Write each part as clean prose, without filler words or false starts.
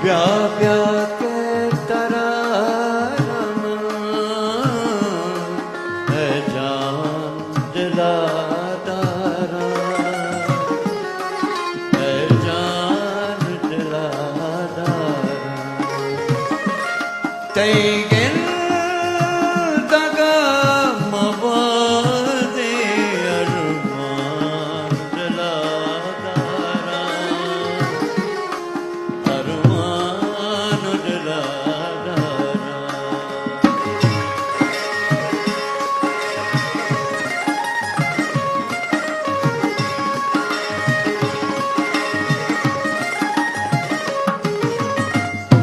ब्याह ब्याह के तरह है जान दिलादारा, है जान दिलादारा। तैगिन दगा मवादे अरमान दिलादारा, अरमान दिलादारा।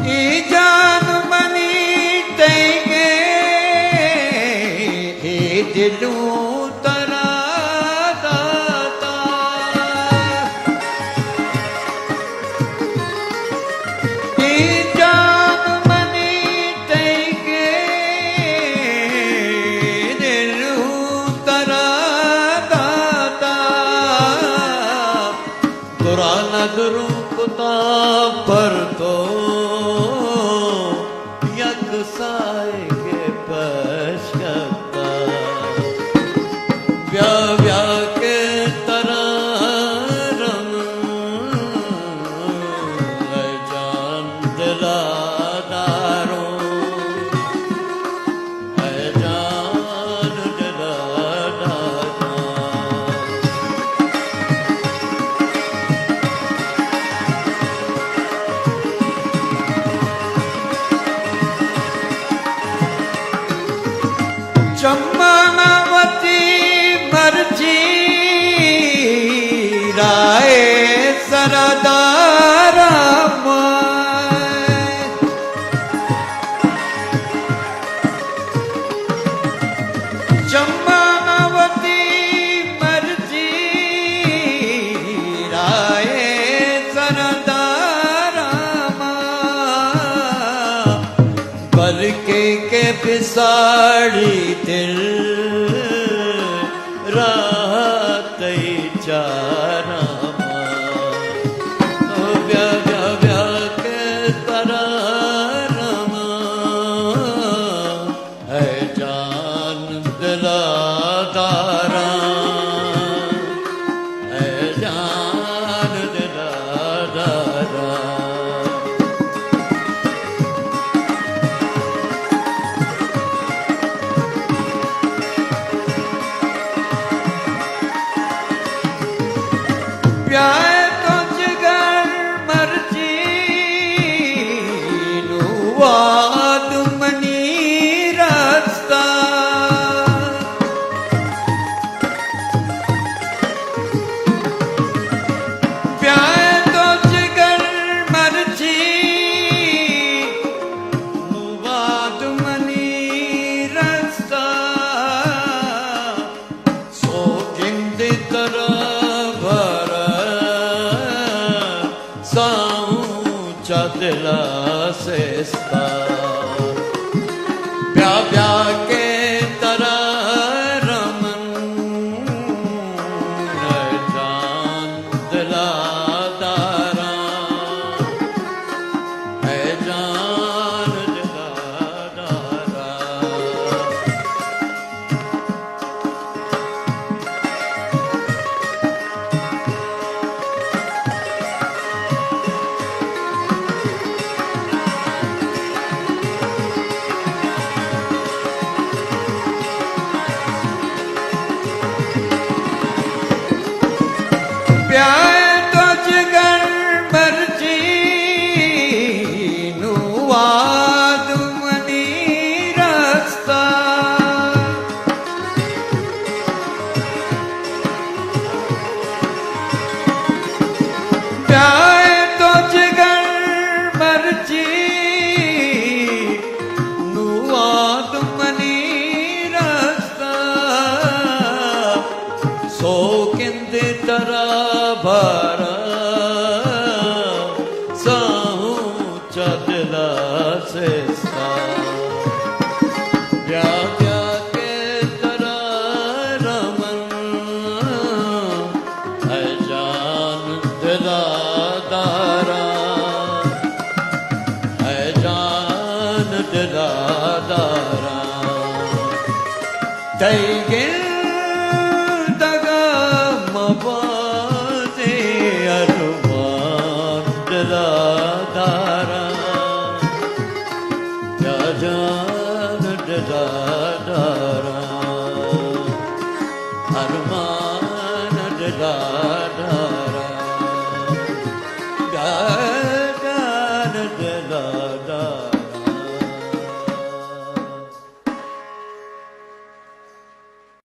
ई जान मनी तैगे दिलूं तरा दाता, ई जान मनी तैगे दिलूं तरा दाता। तुरा नजरूं खुदा पर तो यकसाए के पेश करता, ब्याह ब्याह के तरह है जान दिलादारों, है जान दिलादारों। चम्मावती मर्जी राय सरदारा चम्मावती मर्जी राय सरदारा बल्कि के बिसाड़ी दिल रात चारा। ब्याह ब्याह ब्याह के तरह है जान दिलादारा, है जान दिलादारा। प्यार तो जिगर मर्जी नुवाद मनी रास्ता, प्यार तो जिगर मर्जी नुवाद मनी रास्ता। सो जिंद तरह दिला से ब्याह ब्याह के तरह रमन है जान दिलादारा, है जान दिलादारा। प्यार तो जिगर मर्जी नुवाद मनी रास्ता, प्यार तो जिगर मर्जी नुवाद मनी रास्ता। सो किंद तरह भरा साहू चदला से ब्याह ब्याह के तरह रमन है जान दिला आसमान डला